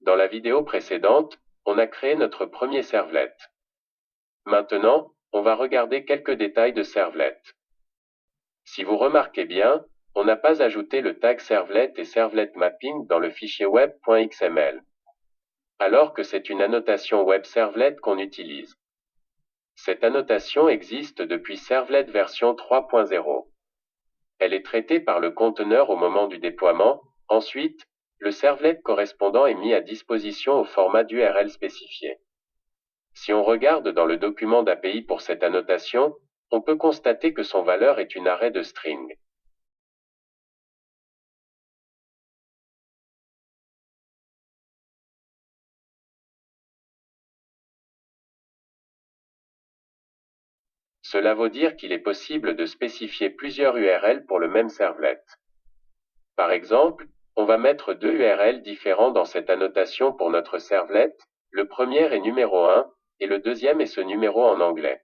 Dans la vidéo précédente, on a créé notre premier servlet. Maintenant, on va regarder quelques détails de servlet. Si vous remarquez bien, on n'a pas ajouté le tag servlet et servlet mapping dans le fichier web.xml, alors que c'est une annotation web servlet qu'on utilise. Cette annotation existe depuis Servlet version 3.0. Elle est traitée par le conteneur au moment du déploiement. Ensuite, le servlet correspondant est mis à disposition au format d'URL spécifié. Si on regarde dans le document d'API pour cette annotation, on peut constater que son valeur est une array de string. Cela veut dire qu'il est possible de spécifier plusieurs URL pour le même servlet. Par exemple, on va mettre deux URL différents dans cette annotation pour notre servlet. Le premier est numéro 1 et le deuxième est ce numéro en anglais.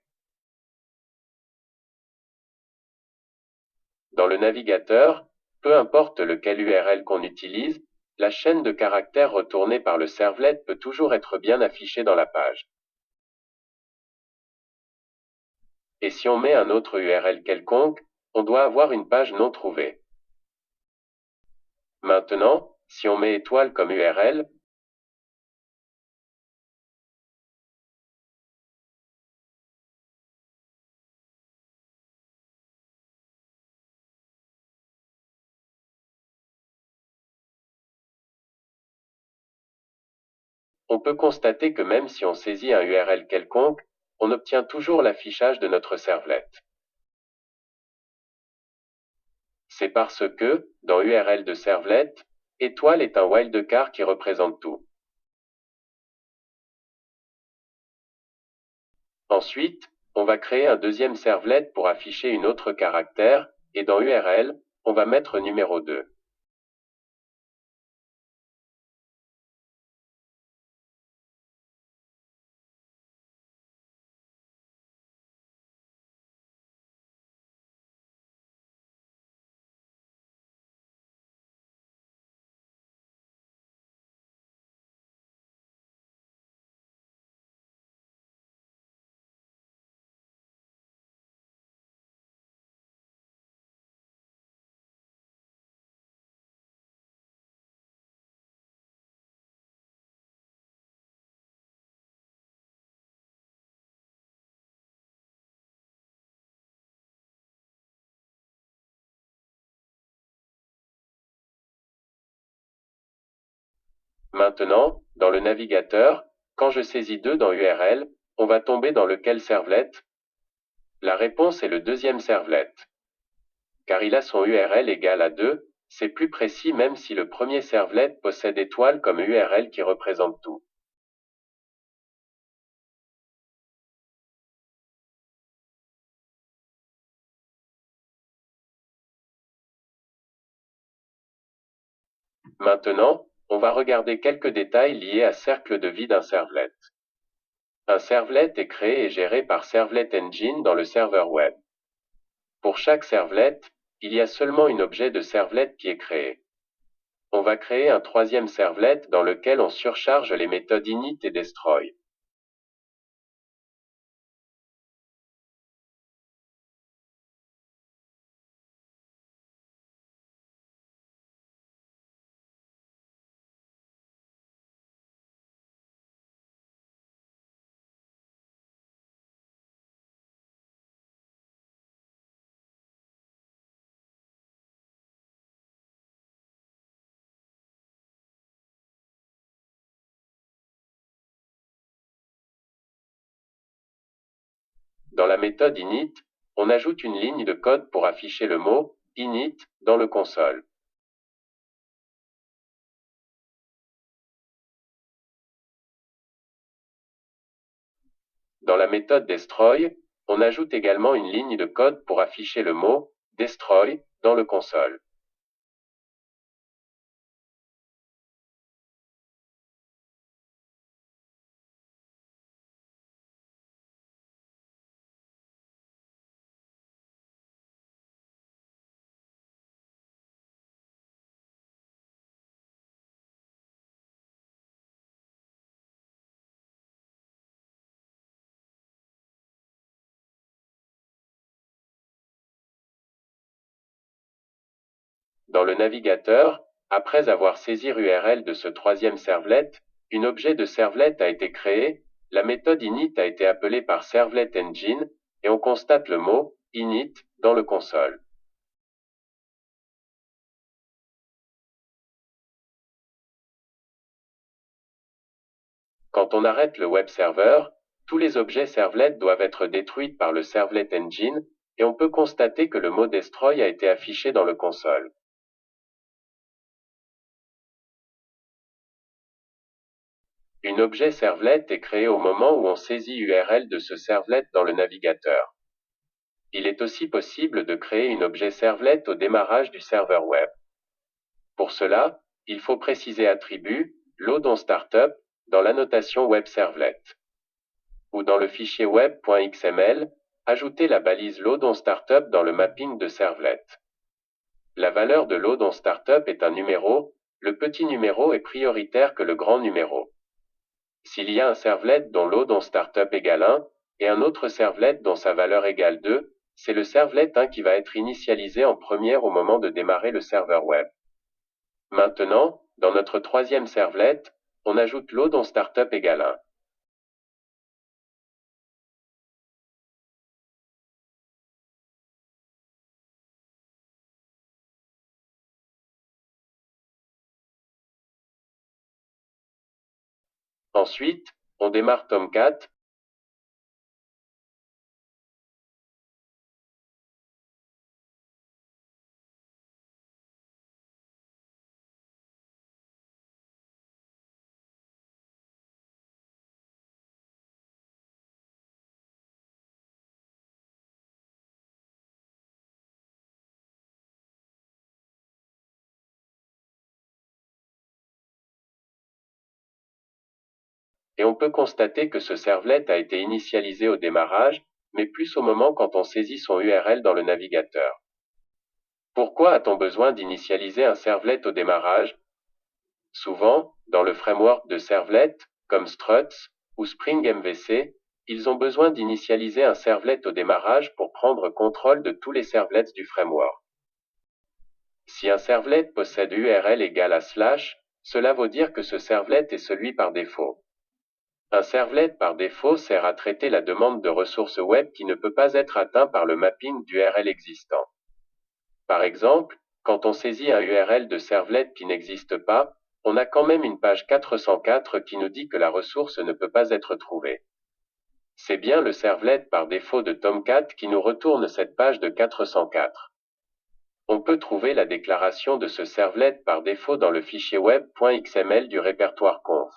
Dans le navigateur, peu importe lequel URL qu'on utilise, la chaîne de caractères retournée par le servlet peut toujours être bien affichée dans la page. Et si on met un autre URL quelconque, on doit avoir une page non trouvée. Maintenant, si on met étoile comme URL, on peut constater que même si on saisit un URL quelconque, on obtient toujours l'affichage de notre servlet. C'est parce que, dans URL de servlet, étoile est un wildcard qui représente tout. Ensuite, on va créer un deuxième servlet pour afficher une autre caractère, et dans URL, on va mettre numéro 2. Maintenant, dans le navigateur, quand je saisis 2 dans URL, on va tomber dans lequel servlet? La réponse est le deuxième servlet. Car il a son URL égal à 2, c'est plus précis même si le premier servlet possède étoile comme URL qui représente tout. Maintenant, on va regarder quelques détails liés à cercle de vie d'un servlet. Un servlet est créé et géré par Servlet Engine dans le serveur web. Pour chaque servlet, il y a seulement un objet de servlet qui est créé. On va créer un troisième servlet dans lequel on surcharge les méthodes init et destroy. Dans la méthode init, on ajoute une ligne de code pour afficher le mot init dans le console. Dans la méthode destroy, on ajoute également une ligne de code pour afficher le mot destroy dans le console. Dans le navigateur, après avoir saisi URL de ce troisième servlet, un objet de servlet a été créé, la méthode init a été appelée par Servlet Engine, et on constate le mot init dans le console. Quand on arrête le web server, tous les objets servlets doivent être détruits par le Servlet Engine, et on peut constater que le mot destroy a été affiché dans le console. Un objet servlet est créé au moment où on saisit URL de ce servlet dans le navigateur. Il est aussi possible de créer un objet servlet au démarrage du serveur web. Pour cela, il faut préciser attribut load on startup dans l'annotation web servlet. Ou dans le fichier web.xml, ajouter la balise load on startup dans le mapping de servlet. La valeur de load on startup est un numéro, le petit numéro est prioritaire que le grand numéro. S'il y a un servlet dont load on startup égale 1 et un autre servlet dont sa valeur égale 2, c'est le servlet 1 qui va être initialisé en première au moment de démarrer le serveur web. Maintenant, dans notre troisième servlet, on ajoute load on startup égale 1. Ensuite, on démarre Tomcat, et on peut constater que ce servlet a été initialisé au démarrage, mais plus au moment quand on saisit son URL dans le navigateur. Pourquoi a-t-on besoin d'initialiser un servlet au démarrage? Souvent, dans le framework de servlets, comme Struts ou Spring MVC, ils ont besoin d'initialiser un servlet au démarrage pour prendre contrôle de tous les servlets du framework. Si un servlet possède URL égale à /, cela veut dire que ce servlet est celui par défaut. Un servlet par défaut sert à traiter la demande de ressources web qui ne peut pas être atteint par le mapping d'URL existant. Par exemple, quand on saisit un URL de servlet qui n'existe pas, on a quand même une page 404 qui nous dit que la ressource ne peut pas être trouvée. C'est bien le servlet par défaut de Tomcat qui nous retourne cette page de 404. On peut trouver la déclaration de ce servlet par défaut dans le fichier web.xml du répertoire conf.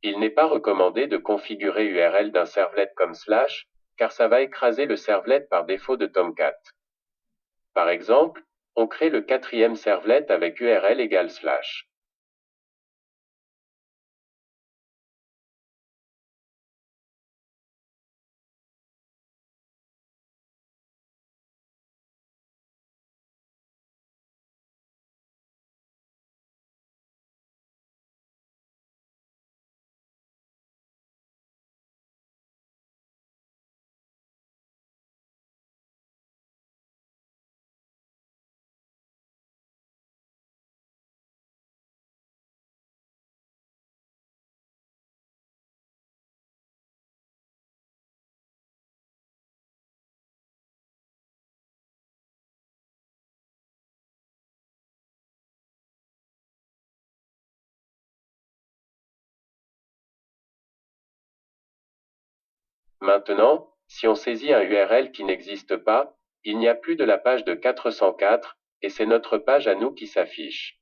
Il n'est pas recommandé de configurer URL d'un servlet comme /, car ça va écraser le servlet par défaut de Tomcat. Par exemple, on crée le quatrième servlet avec URL égale /. Maintenant, si on saisit un URL qui n'existe pas, Il n'y a plus de la page de 404, et c'est notre page à nous qui s'affiche.